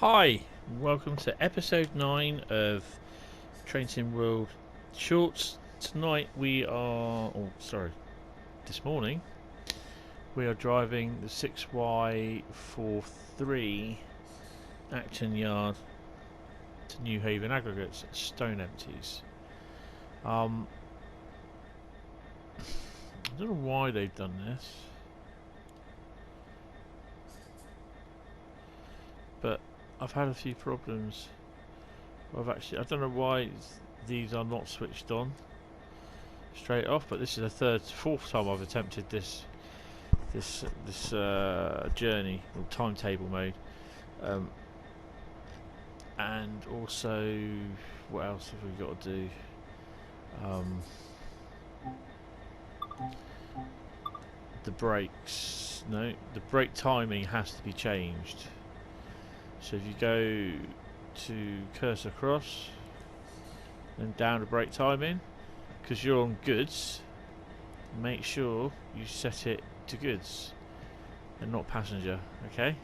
Hi, welcome to episode 9 of Train Sim World Shorts. Tonight we are, this morning we are driving the 6Y43 Acton Yard to Newhaven Aggregates Stone Empties. I don't know why they've done this, but I've had a few problems. I don't know why these are not switched on straight off, but this is the fourth time I've attempted this journey or timetable mode, and also what else have we got to do? The brakes. No, the brake timing has to be changed. So if you go to cursor across, then down to brake timing, because you're on goods, make sure you set it to goods and not passenger, okay?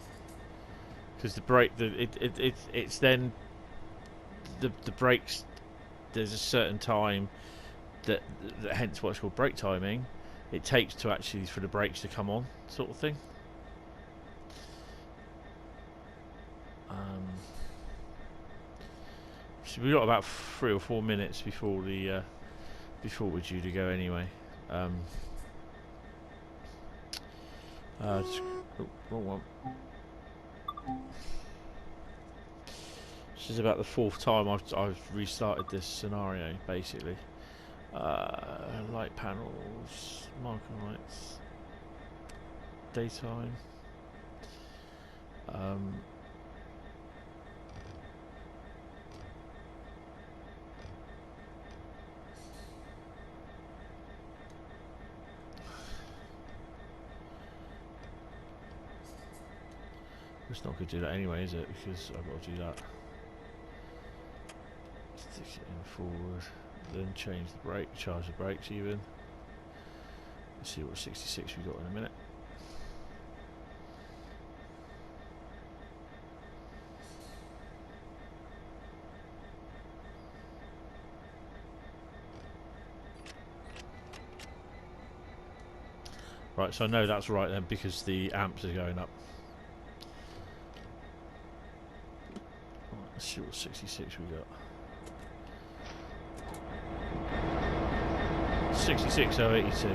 Because the brake, it's then the brakes. There's a certain time that hence what's called brake timing. It takes to actually for the brakes to come on, sort of thing. So we've got about 3 or 4 minutes before we're due to go anyway. Wrong one. This is about the 4th time I've restarted this scenario, basically. Light panels, marking lights, daytime. It's not going to do that anyway, is it? Because I've got to do that. Stick it in forward, then change the brake, charge the brakes even. Let's see what 66 we got in a minute. Right, so I know that's right then because the amps are going up. Right, let's see what 66 we got. 66082.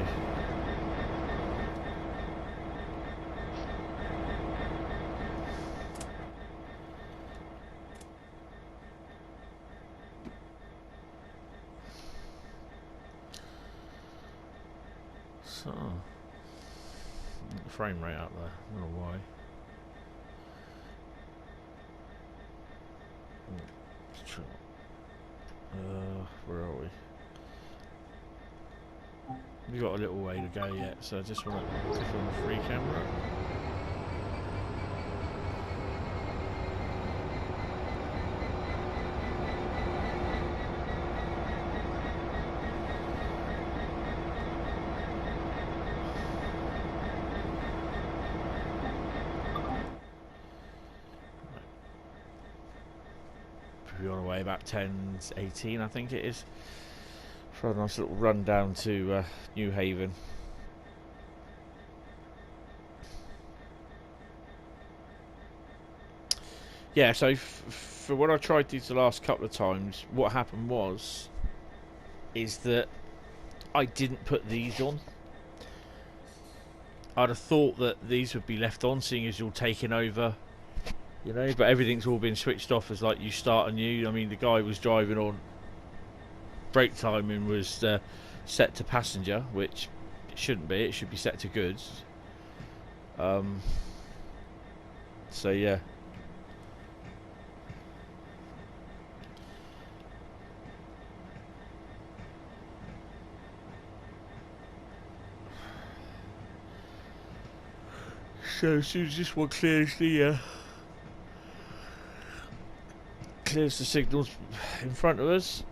So frame rate out there, I don't know why. Where are we? We've got a little way to go yet, so I just want to click on the free camera. We're on our way about 10:18, I think it is. For a nice little run down to Newhaven. Yeah, so for when I tried these the last couple of times, what happened is that I didn't put these on. I'd have thought that these would be left on, seeing as you're taking over, you know, but everything's all been switched off as like you start anew. I mean, the guy was driving on. Brake timing was set to passenger, which it shouldn't be. It should be set to goods. So yeah. So as soon as this one clears the signals in front of us.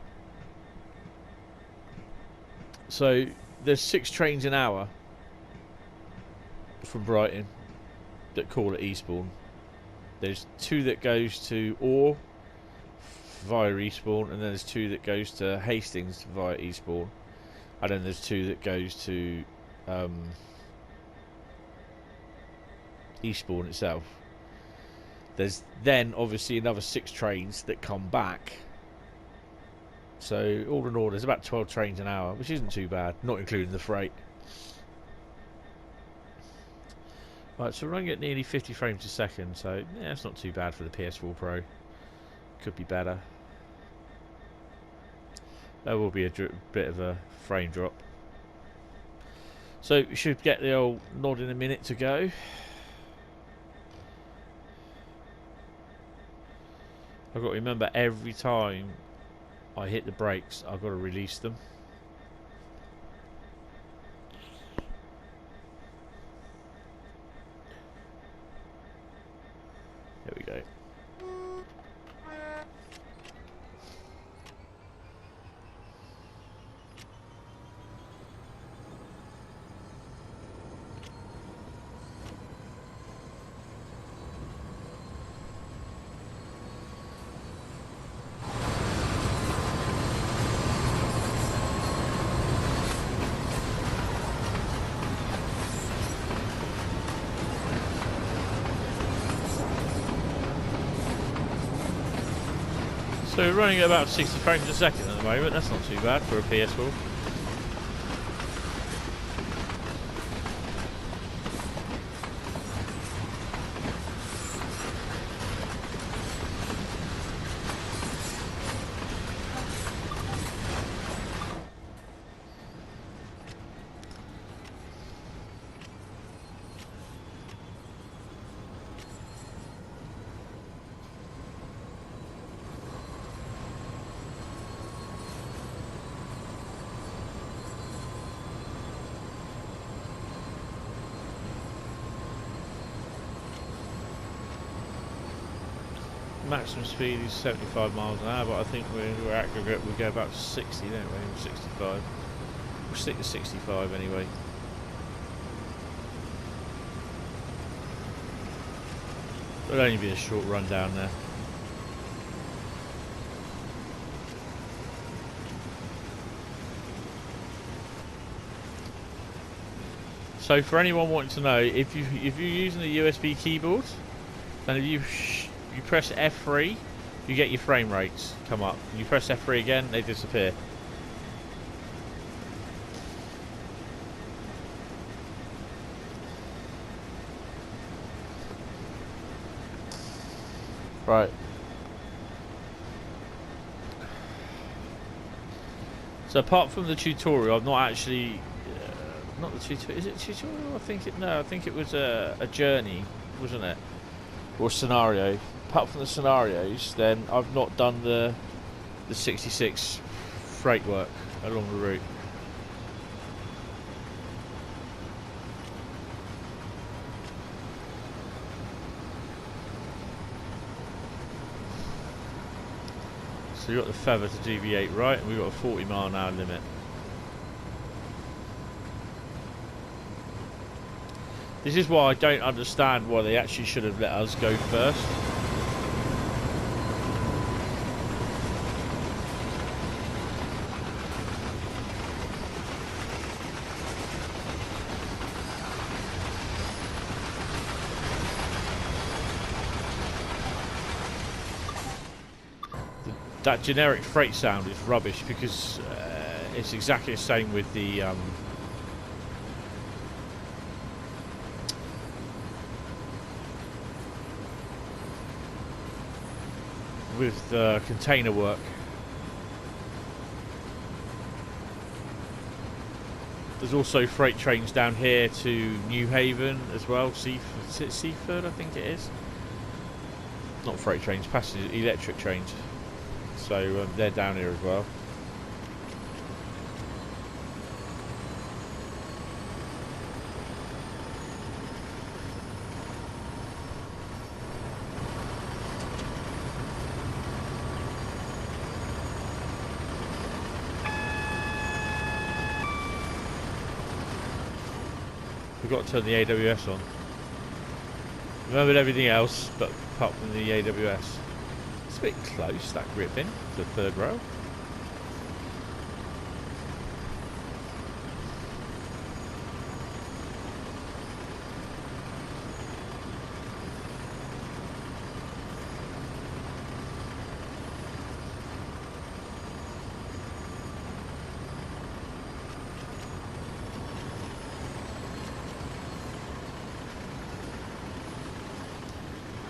So there's 6 trains an hour from Brighton that call at Eastbourne. There's 2 that goes to Ore via Eastbourne, and then there's 2 that goes to Hastings via Eastbourne, and then there's 2 that goes to Eastbourne itself. There's then obviously another 6 trains that come back. So all in all, there's about 12 trains an hour, which isn't too bad, not including the freight. Right, so we're running at nearly 50 frames a second, so yeah, it's not too bad for the PS4 Pro. Could be better. There will be a bit of a frame drop. So we should get the old nod in a minute to go. I've got to remember every time I hit the brakes, I've got to release them. There we go. So we're running at about 60 frames a second at the moment. That's not too bad for a PS4. Maximum speed is 75 miles an hour, but I think we're aggregate, we go about 60, don't we? 65. We'll stick to 65 anyway. It'll only be a short run down there. So for anyone wanting to know, if you're using a USB keyboard, then if you press F3, you get your frame rates come up. You press F3 again, they disappear. Right. So apart from the tutorial, I've not actually, not the tutorial. Is it a tutorial? I think it. No, I think it was a journey, wasn't it, or scenario. Apart from the scenarios, then I've not done the 66 freight work along the route. So you've got the feather to deviate right, and we've got a 40 mile an hour limit. This is why I don't understand why they actually should have let us go first. That generic freight sound is rubbish because it's exactly the same with the container work. There's also freight trains down here to Newhaven as well. Seaford, I think it is. Not freight trains, passenger electric trains. So they're down here as well. We've got to turn the AWS on. Remembered everything else, but step up in the AWS. It's a bit close, that grip in, the third rail.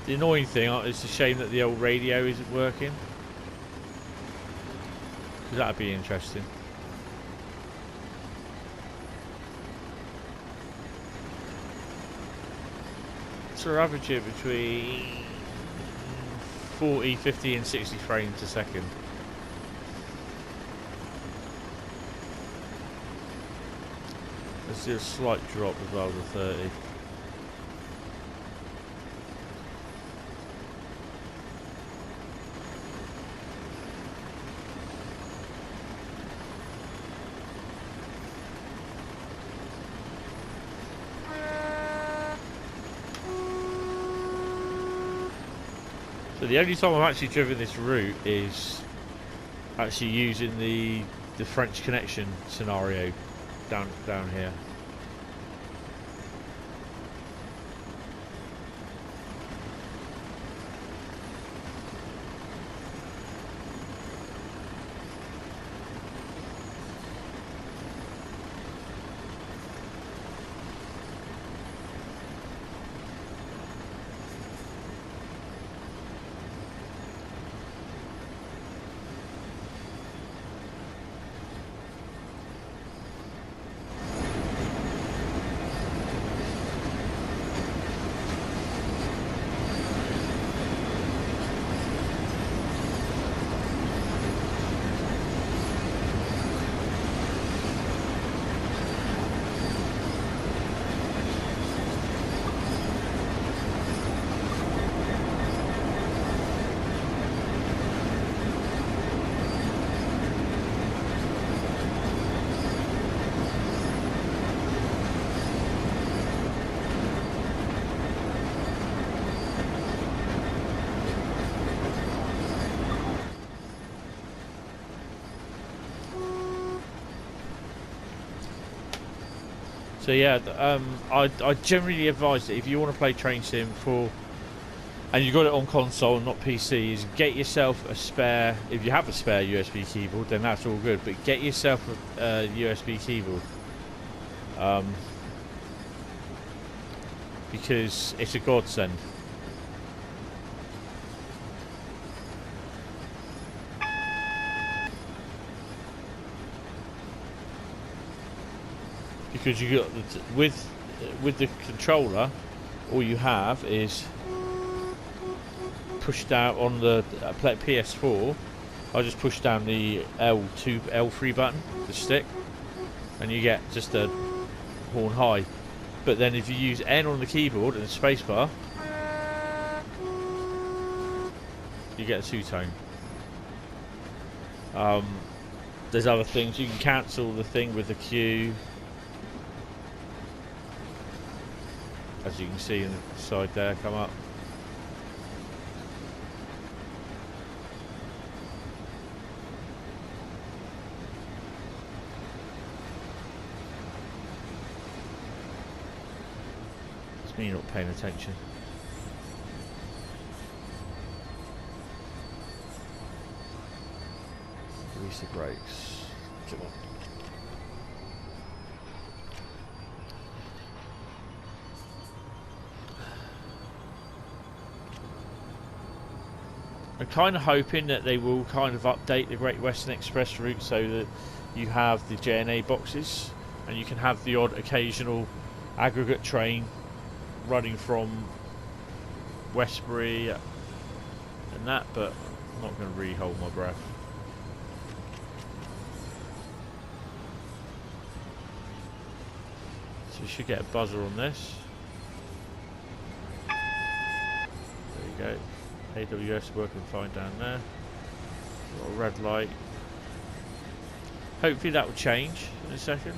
The annoying thing, it's a shame that the old radio isn't working. Because that'd be interesting. So we're averaging between 40, 50 and 60 frames a second. Let's see a slight drop as well to 30. So the only time I've actually driven this route is actually using the French Connection scenario down here. So yeah, I generally advise that if you want to play Train Sim and you got it on console and not PC, is get yourself a spare. If you have a spare USB keyboard, then that's all good. But get yourself a USB keyboard, because it's a godsend. Because you got with the controller, all you have is push down on the PS4. I just push down the L3 button, the stick, and you get just a horn high. But then if you use N on the keyboard and the spacebar, you get a two-tone. There's other things. You can cancel the thing with the Q. As you can see in the side there, come up. It's me not paying attention. Release the brakes. Come on. I'm kind of hoping that they will kind of update the Great Western Express route so that you have the JNA boxes and you can have the odd occasional aggregate train running from Westbury and that, but I'm not going to really hold my breath. So you should get a buzzer on this. There you go. AWS working fine down there. Got a red light. Hopefully that will change in a second.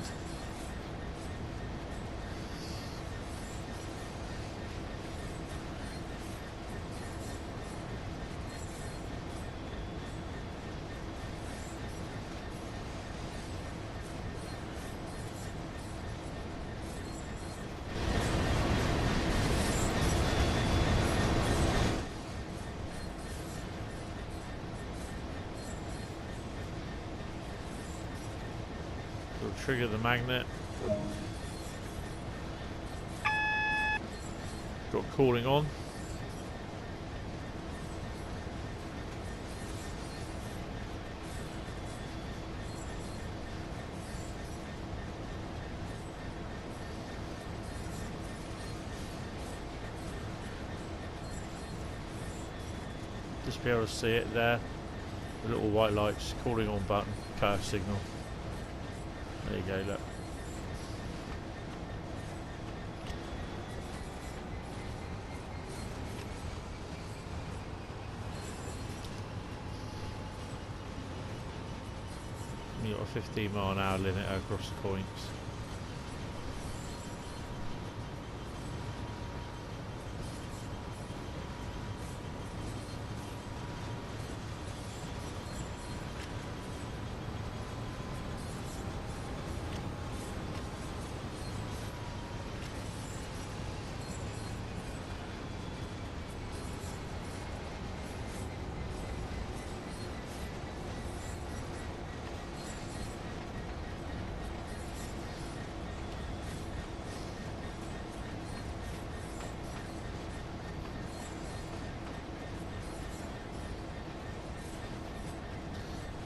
We'll trigger the magnet. Got cooling on. Just be able to see it there. The little white lights, cooling on button, power signal. There you go, look. You've got a 15 mph limit across the points.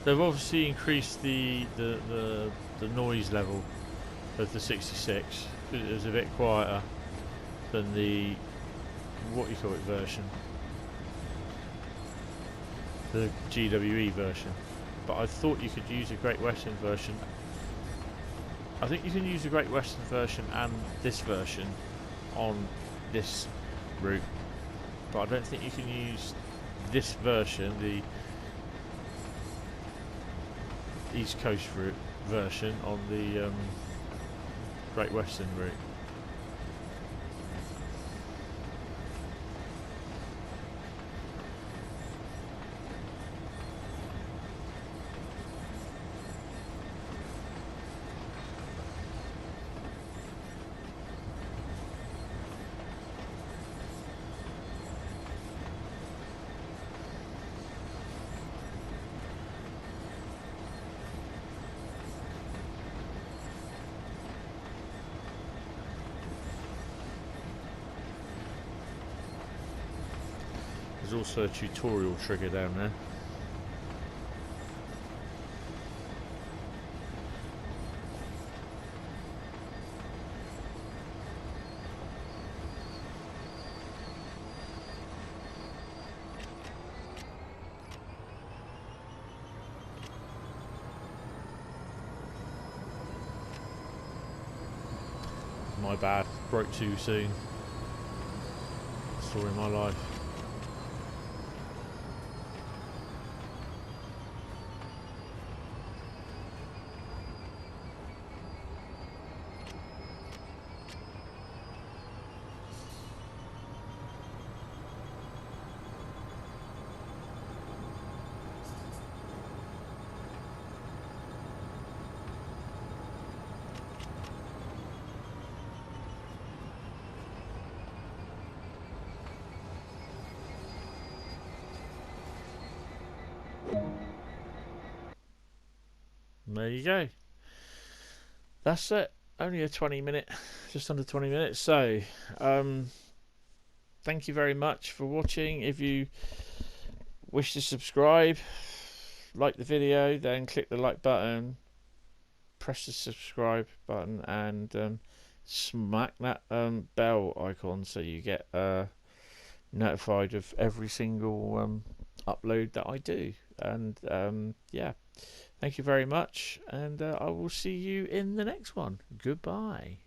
They've obviously increased the noise level of the 66 because it was a bit quieter than the version, the GWE version. But I thought you could use a Great Western version. I think you can use the Great Western version and this version on this route, but I don't think you can use this version, the East Coast route version, on the Great Western route. There's also a tutorial trigger down there. My bad, broke too soon. Story of my life. There you go. That's it. Only a 20-minute, just under 20 minutes. So, thank you very much for watching. If you wish to subscribe, like the video, then click the like button, press the subscribe button, and smack that bell icon so you get notified of every single upload that I do. And yeah. Thank you very much, and I will see you in the next one. Goodbye.